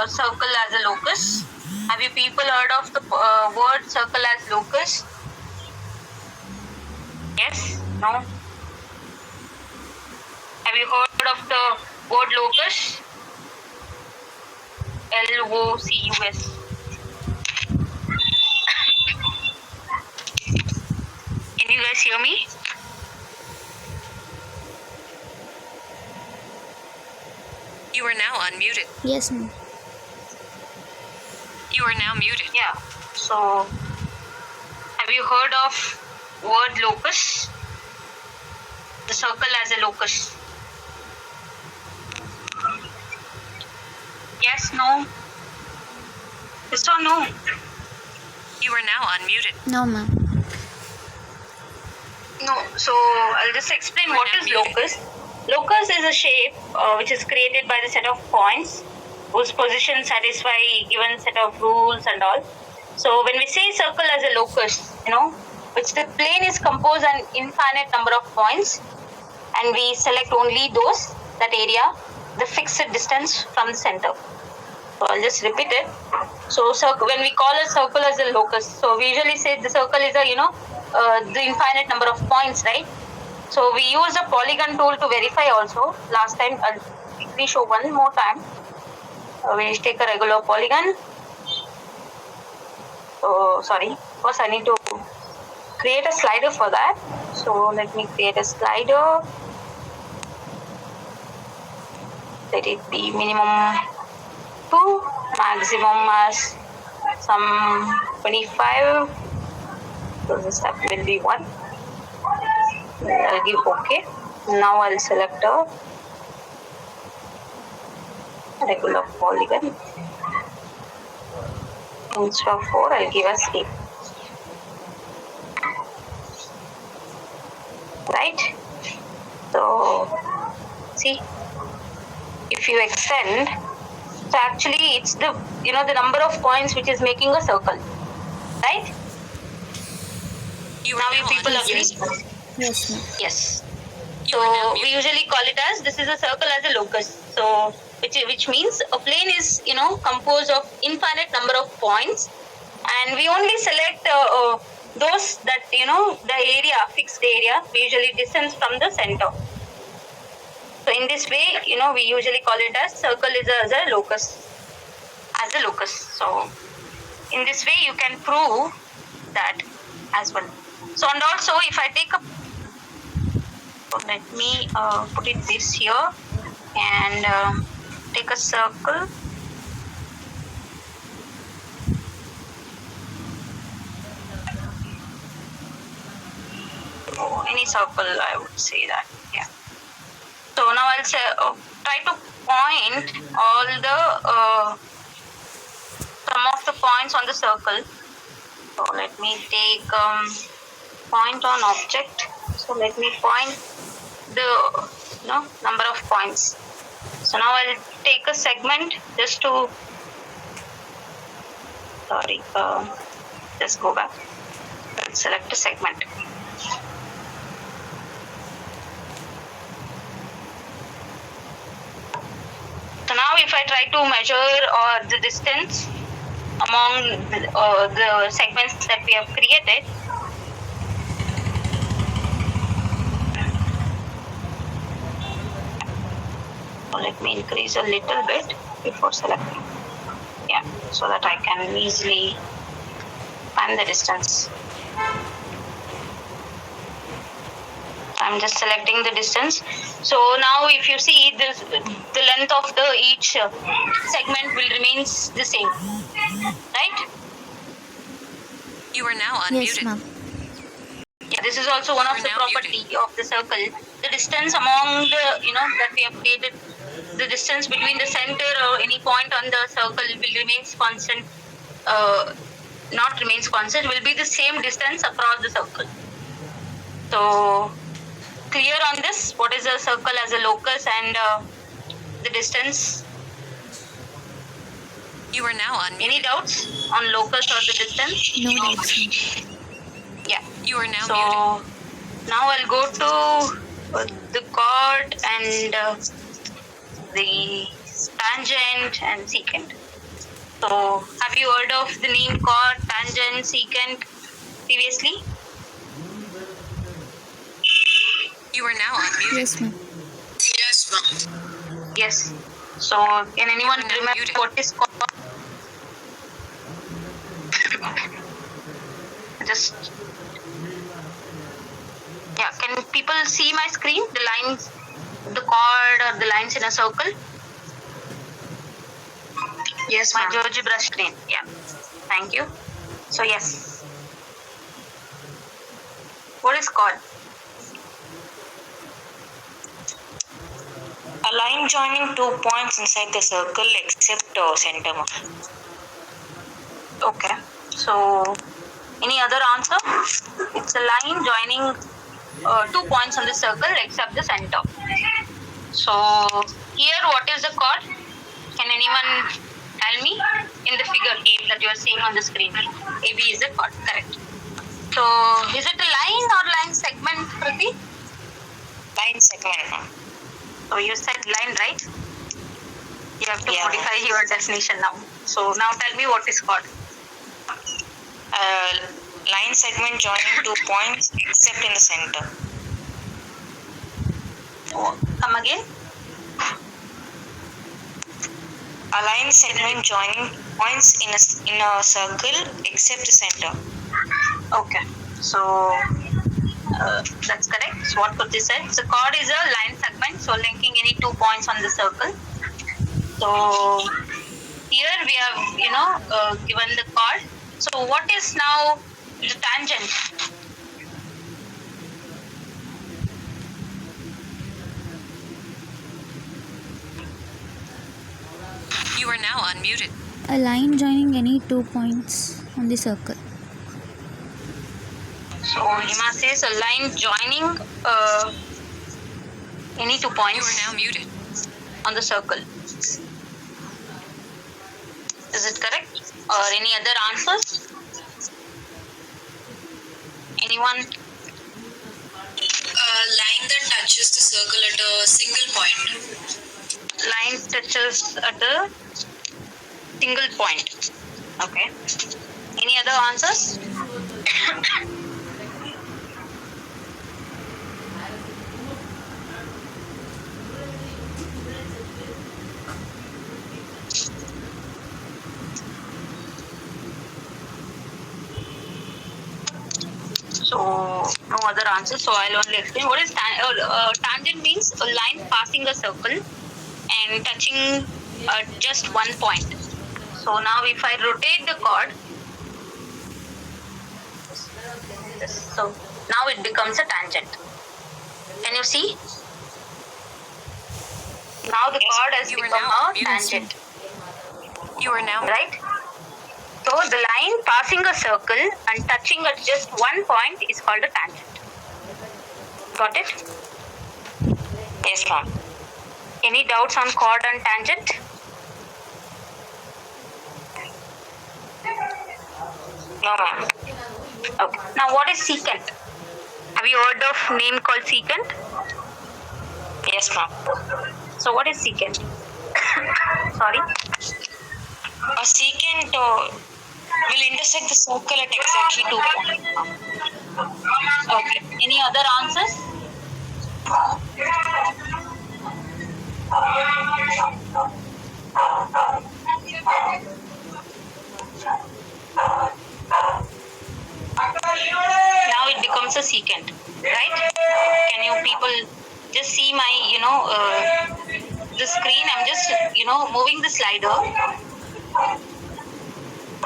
circle as a locus? Have you people heard of the word circle as locus? Yes? No? Have you heard of the word locus? LOCUS. Can you guys hear me? You are now unmuted. Yes, ma'am. You are now muted. Yeah. So, have you heard of word locus? The circle as a locus. Yes, no? Yes or no? You are now unmuted. No, ma'am. No. So, I'll just explain what is locus. Locus is a shape which is created by the set of points whose positions satisfy given set of rules and all. So, when we say circle as a locus, which the plane is composed an infinite number of points, and we select only those, that area, the fixed distance from the center. So I'll just repeat it. So when we call a circle as a locus, so we usually say the circle is a the infinite number of points, right? So we use a polygon tool to verify also. Last time I'll quickly show one more time. We take a regular polygon. So sorry, first I need to create a slider for that. So let me create a slider. Let it be minimum 2, maximum as some 25. So the step will be 1. I'll give OK. Now I'll select a regular polygon. Instead of 4, I'll give us 8. Right? So see, if you extend, so actually it's the the number of points which is making a circle, right? You Now you people agree? Yes, ma'am. Yes. So we usually call it as this is a circle as a locus. So which means a plane is composed of infinite number of points, and we only select those that the area, fixed area, we usually distance from the center. So in this way, we usually call it as circle is as a locus. So in this way, you can prove that as well. So and also, if I take a, so let me put it this here and take a circle. Any circle, I would say that. Yeah. So now I'll say try to point all the some of the points on the circle. So let me take point on object. So let me point the number of points. So now I'll take a segment just to just go back. Let's select a segment. So now if I try to measure the distance among the segments that we have created, so let me increase a little bit before selecting. Yeah, so that I can easily find the distance. I'm just selecting the distance. So now if you see this, the length of each segment will remain the same, right? You are now Yes, unmuted. ma'am. Yeah, this is also one of the property of the circle. The distance among the that we have created, the distance between the center or any point on the circle will remain constant. Not remains constant, will be the same distance across the circle. So clear on this? What is a circle as a locus and the distance? You are now unmuted. Any doubts on locus or the distance? No doubts, ma'am. Yeah. You are now So muted. now I'll go to the chord and the tangent and secant. So, have you heard of the name chord, tangent, secant previously? You are now unmuted. Yes, ma'am. Yes, ma'am. Yes. So, can anyone You are now remember muted. what is chord? Just yeah. Can people see my screen? The lines, the chord or the lines in a circle? Yes, My ma'am. GeoGebra screen. Yeah. Thank you. So yes. What is chord? A line joining 2 points inside the circle except center, ma'am. Okay. So any other answer? It's a line joining 2 points on the circle except the center. So here, what is the chord? Can anyone tell me in the figure A that you are seeing on the screen? AB is the chord, correct. So is it a line or line segment, Kriti? Line segment, ma'am. So you said line, right? You have to Yeah. modify your definition now. So now tell me what is chord. Line segment joining 2 points except in the center. Oh, come again. A line segment joining points in a circle except the center. Okay. So that's correct. So what Kriti said. So chord is a line segment, so linking any 2 points on the circle. So here we have given the chord. So what is now the tangent? You are now unmuted. A line joining any 2 points on the circle. So Hima says a line joining any 2 You points are now muted. on the circle. Is it correct? Or any other answers? Anyone? A line that touches the circle at a single point. Line touches at a single point. Okay. Any other answers? So no other answers. So I'll only explain what is tangent means a line passing a circle and touching just one point. So now if I rotate the chord, so now it becomes a tangent. Can you see? Now the chord has You are become now a muted. tangent, You are now right? So the line passing a circle and touching at just one point is called a tangent. Got it? Yes, ma'am. Any doubts on chord and tangent? No, ma'am. Okay. Now what is secant? Have you heard of name called secant? Yes, ma'am. So what is secant? Sorry. A secant will intersect the circle at exactly 2 points. Okay. Any other answers? Now it becomes a secant, right? Can you people just see my, the screen? I'm just, moving the slider.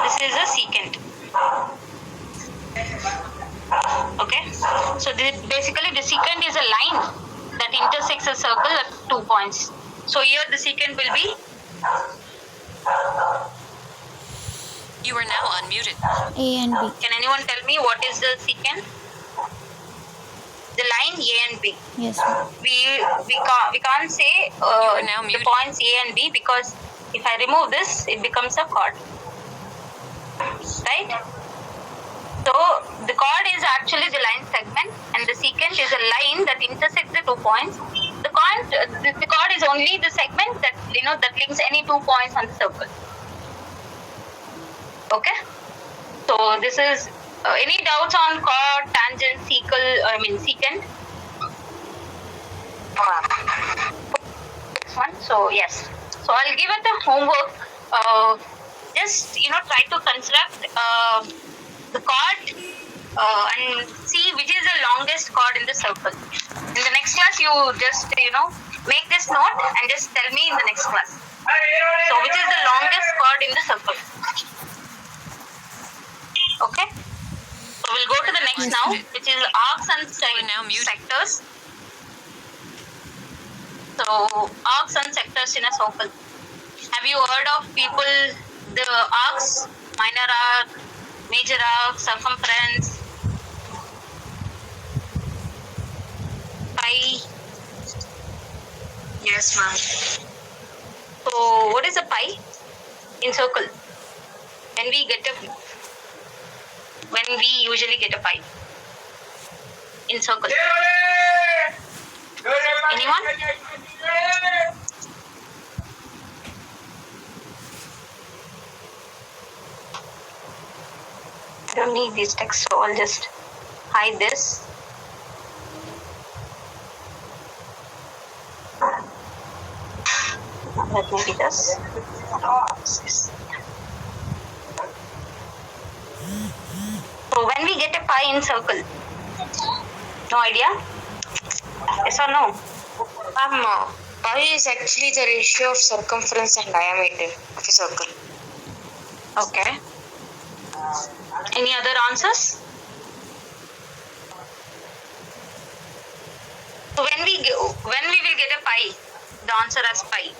This is a secant. Okay. So basically the secant is a line that intersects a circle at 2 points. So here the secant will be You are now unmuted. A and B. Can anyone tell me what is the secant? The line A and B. Yes, ma'am. We can't say are now the muted. points A and B because if I remove this, it becomes a chord. Right? So the chord is actually the line segment and the secant is a line that intersects the 2 points. The chord can't. The chord is only the segment that that links any 2 points on the circle. Okay. So this is any doubts on chord, tangent, secant? This one. So yes. So I'll give it a homework. Just try to construct the chord and see which is the longest chord in the circle. In the next class, you just make this note and just tell me in the next class. So which is the longest chord in the circle? Okay. So we'll go to the next now, which is arcs and sectors. So arcs and sectors in a circle. Have you heard of people the arcs? Minor arc, major arc, circumference, pi. Yes, ma'am. So what is a pi in circle? When we usually get a pi in circle. Anyone? I don't need these texts, so I'll just hide this. Let me do this. So when we get a pi in circle, no idea? Yes or no? Pi is actually the ratio of circumference and diameter of a circle. Okay. Any other answers? So when we will get a pi, the answer as pi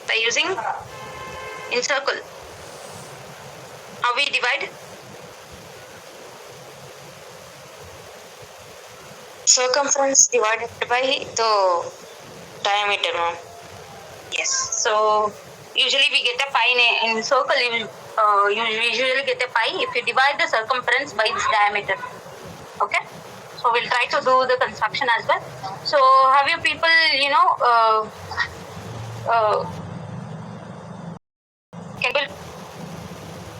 by using in circle. How we divide? Circumference divided by the diameter, ma'am. Yes. So usually we get a pi in circle. You usually get a pi if you divide the circumference by its diameter. Okay. So we'll try to do the construction as well. So have you people, can you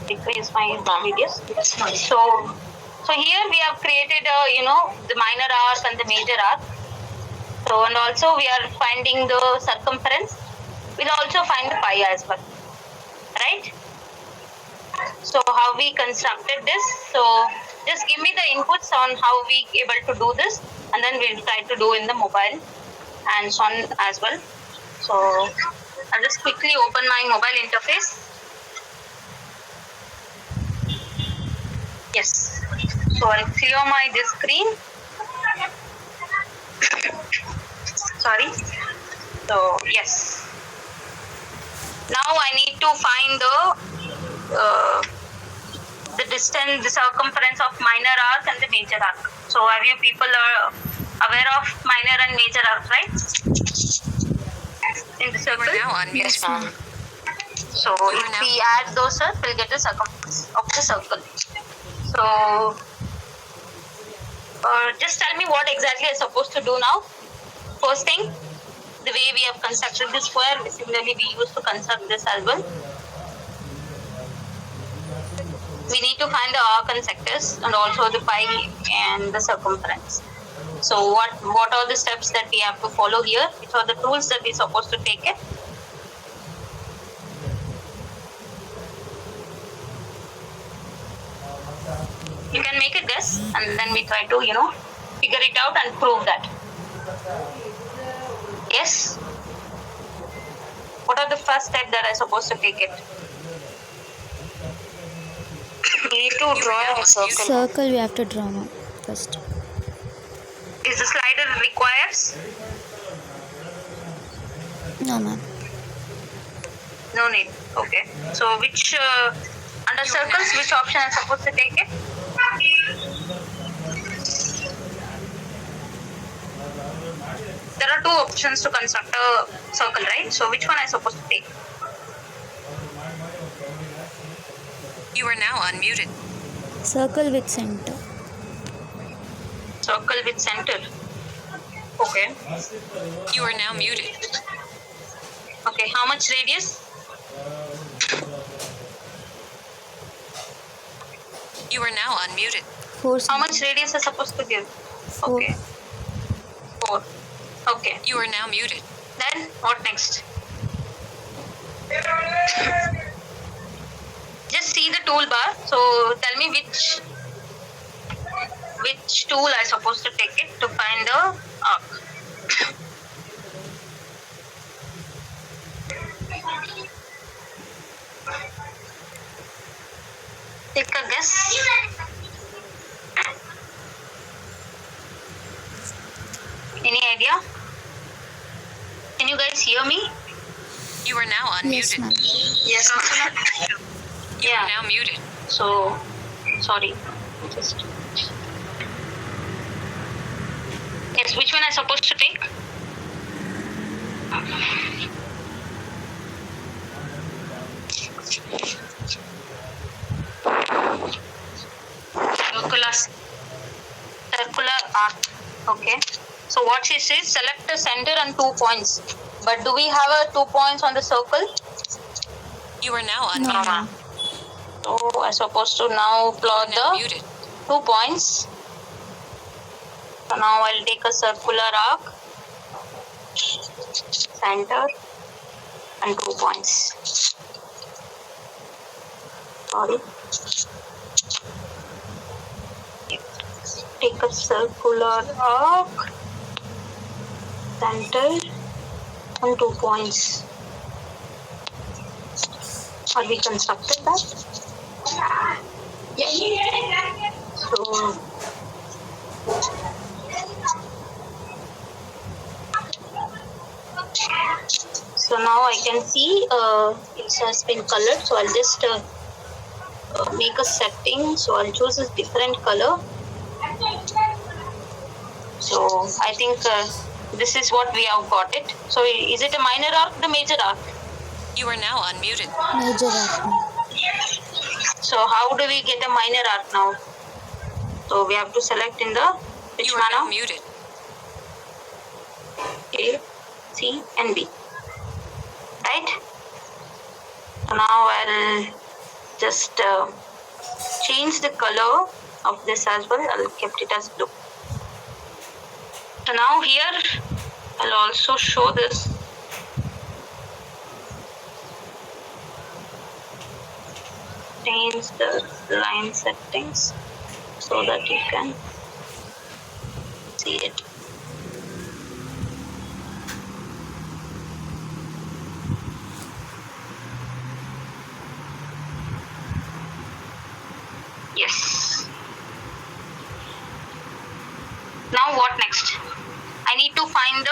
decrease my videos? So here we have created the minor arc and the major arc. So and also we are finding the circumference. We'll also find the pi as well. Right? So how we constructed this. So just give me the inputs on how we able to do this, and then we'll try to do in the mobile and so on as well. So I'll just quickly open my mobile interface. Yes. So I'll clear this screen. Sorry. So yes. Now I need to find the distance, the circumference of minor arc and the major arc. So have you people are aware of minor and major arc, right? In the circle. We're now on mute. Yes, ma'am. So if we add those, we'll get the circumference of the circle. So just tell me what exactly I'm supposed to do now. First thing, the way we have constructed this square, similarly we used to construct this as well. We need to find the arc and sectors and also the pi and the circumference. So what are the steps that we have to follow here? Which are the tools that we're supposed to take it? You can make a guess and then we try to, figure it out and prove that. Yes? What are the first steps that I'm supposed to take it? We need to draw a circle. Circle we have to draw now first. Is the slider requires? No, ma'am. No need. Okay. So which under circles, which option I'm supposed to take it? There are two options to construct a circle, right? So which one I'm supposed to take? You are now unmuted. Circle with center. Circle with center. Okay. You are now muted. Okay. How much radius? You are now unmuted. 4 How much radius is supposed to give? 4. Okay. 4. Okay. You are now muted. Then what next? Just see the toolbar. So tell me which tool I supposed to take it to find the arc. Take a guess. Any idea? Can you guys hear me? You are now Yes, unmuted. ma'am. Yes. You are Yeah. now muted. So sorry. Just yes. Which one I supposed to take? Circular arc. Okay. So what she says, select a center and 2 points. But do we have a 2 points on the circle? You are now No, unmuted. ma'am. So I supposed to now plot Now the muted. 2 points. So now I'll take a circular arc, center, and 2 points. Sorry. Take a circular arc, center, and 2 points. Are we constructed that? Yeah. So now I can see it has been colored. So I'll just make a setting. So I'll choose a different color. So I think this is what we have got it. So is it a minor arc, the major arc? You are now unmuted. Major arc, ma'am. So how do we get a minor arc now? So we have to select in the which You are now manner? muted. A, C, and B. Right? So now I'll just change the color of this as well. I'll kept it as blue. So now here I'll also show this. Change the line settings so that you can see it. Yes. Now what next? I need to find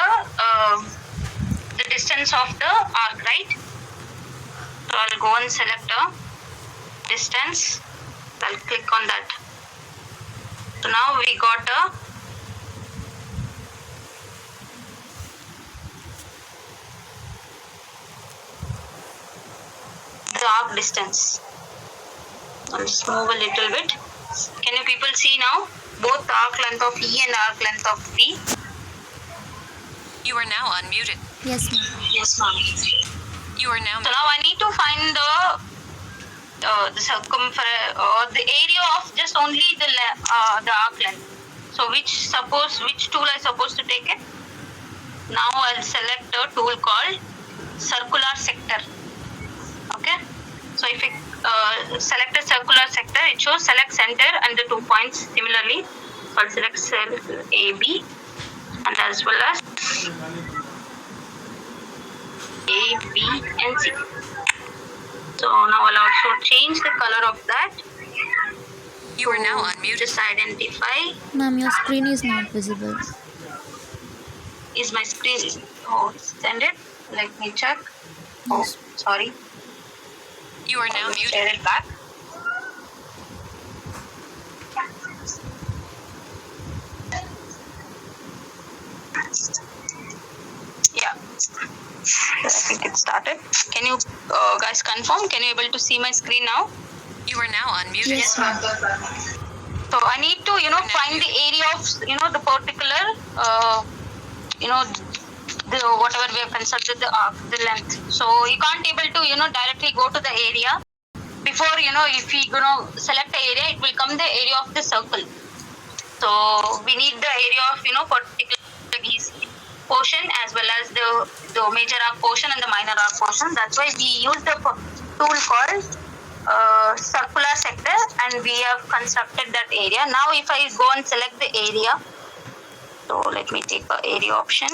the distance of the arc, right? So I'll go and select a distance. I'll click on that. So now we got the arc distance. I'll just move a little bit. Can you people see now? Both the arc length of E and arc length of B. You are now unmuted. Yes, ma'am. Yes, ma'am. You are now So now I need to find the circumference or the area of just only the arc length. So which tool I supposed to take it? Now I'll select a tool called circular sector. Okay. So if it select a circular sector, it shows select center and the 2 points. Similarly, I'll select cell AB and as well as A, B, and C. So now I'll also change the color of that. You are now unmuted. Just identify. Ma'am, your screen is not visible. Is my screen extended? Let me check. Yes. Sorry. You are now Share muted. it back. Yeah. I think it started. Can you guys confirm? Can you able to see my screen now? You are now unmuted. Yes, ma'am. So I need to, find the area of, the particular the whatever we have constructed the arc, the length. So you can't able to directly go to the area. Before if we select the area, it will come the area of the circle. So we need the area of particular portion as well as the major arc portion and the minor arc portion. That's why we use the tool called circular sector, and we have constructed that area. Now if I go and select the area, so let me take the area option.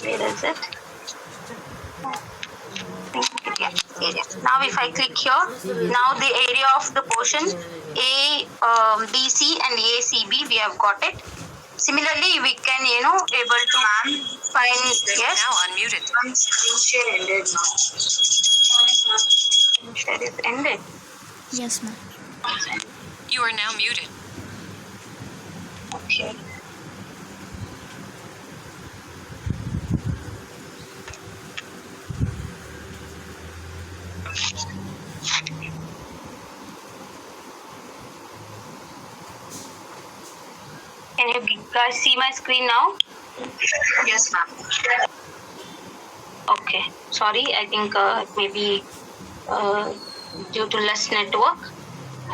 Where is it? Yeah, area. Now if I click here, now the area of the portion BC and ACB, we have got it. Similarly, we can able to find. Yes. Now unmuted. Share is ended. Yes, ma'am. You are now muted. Okay. Can you guys see my screen now? Yes, ma'am. Okay. Sorry, I think maybe due to less network.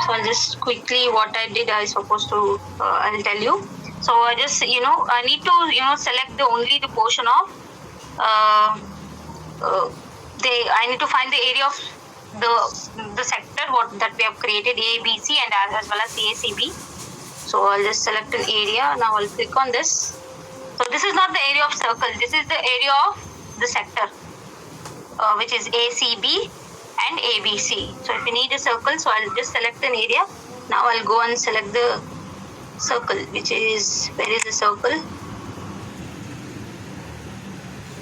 So I'll just quickly what I did. I supposed to I'll tell you. So I just I need to select the only the portion of I need to find the area of the sector what that we have created, A, B, C, and as well as ACB. So I'll just select an area. Now I'll click on this. So this is not the area of circle. This is the area of the sector, which is ACB and ABC. So if you need a circle, so I'll just select an area. Now I'll go and select the circle, which is, where is the circle?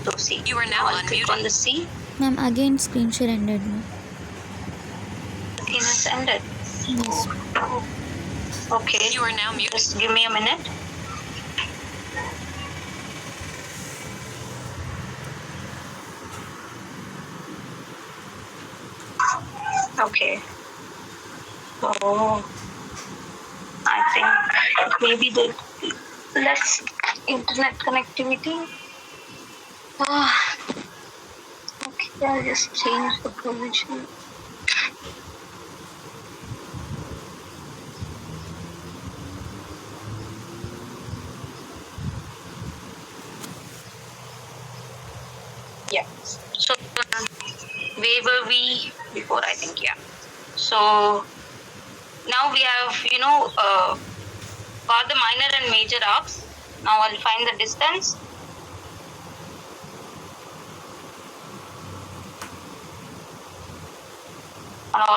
So C. You are now I'll click on the C. Ma'am, again screen share ended, ma'am. Screen is ended. Yes. Okay. You are now muted. Just give me a minute. Okay. So I think maybe the less internet connectivity. Okay, I'll just change the position. Yeah. So where were we before? I think So now we have got the minor and major arcs. Now I'll find the distance. And I'll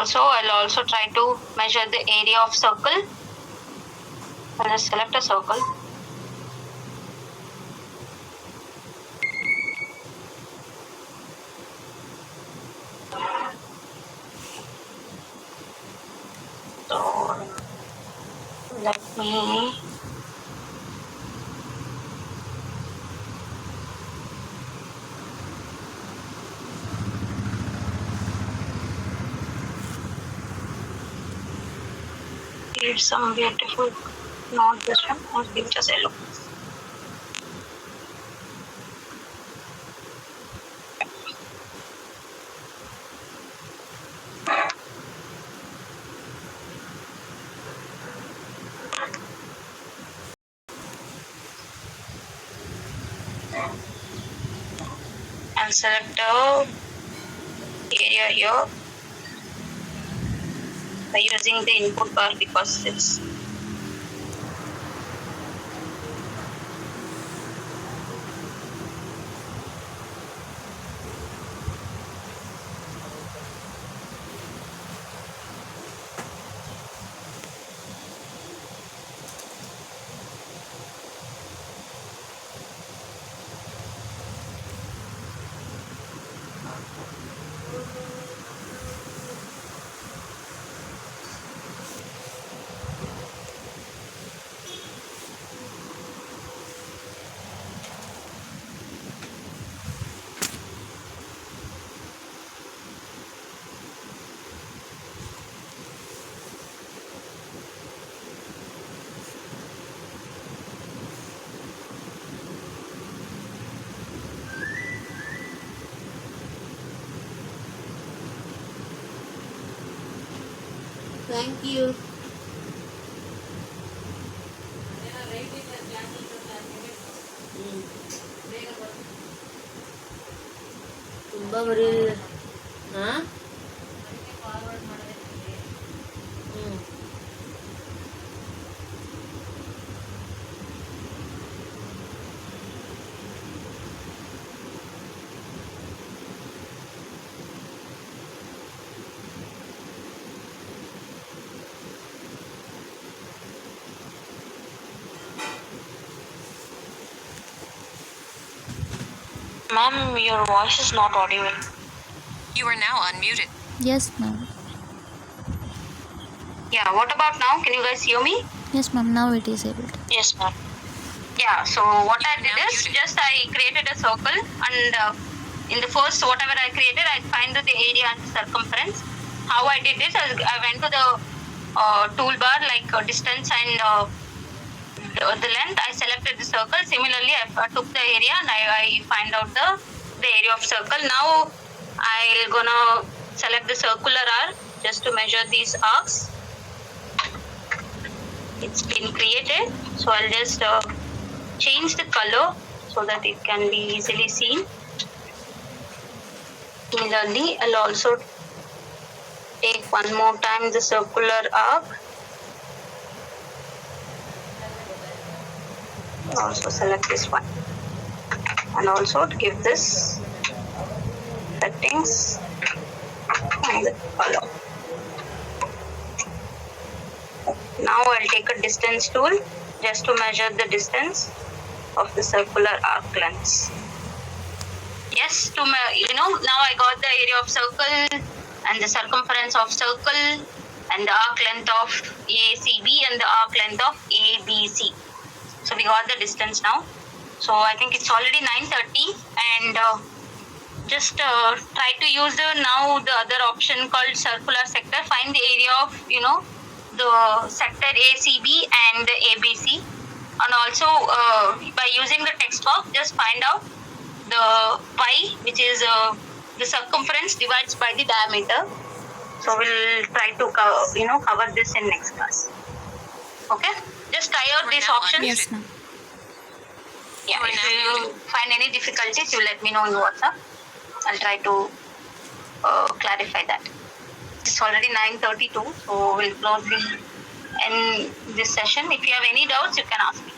also try to measure the area of circle. I'll just select a circle. So let me give some beautiful, not this one, I'll give just yellow. And select the area here by using the input bar because it's Thank you. ತುಂಬ ಬರೀ ಹಾಂ Ma'am, your voice is not audible. You are now unmuted. Yes, ma'am. Yeah, what about now? Can you guys hear me? Yes, ma'am. Now it is able to. Yes, ma'am. Yeah, so what I did Now is muted. just I created a circle, and in the first whatever I created, I find the area and circumference. How I did it, I went to the toolbar like distance and the length. I selected the circle. Similarly, I took the area and I find out the area of circle. Now I'll gonna select the circular arc just to measure these arcs. It's been created, so I'll just change the color so that it can be easily seen. Similarly, I'll also take one more time the circular arc. Also select this one and also give this settings and the color. Now I'll take a distance tool just to measure the distance of the circular arc lengths. Yes, now I got the area of circle and the circumference of circle and the arc length of ACB and the arc length of ABC. So we got the distance now. So I think it's already 9:30 and just try to use the other option called circular sector. Find the area of the sector ACB and the ABC, and also by using the text box just find out the pi, which is the circumference divides by the diameter. So we'll try to cover this in next class. Okay, just try out We're these now options. Yes, ma'am. Yeah, We're if now you find any difficulties, you let me know in WhatsApp. I'll try to clarify that. It's already 9:32, so we'll close the end this session. If you have any doubts, you can ask me.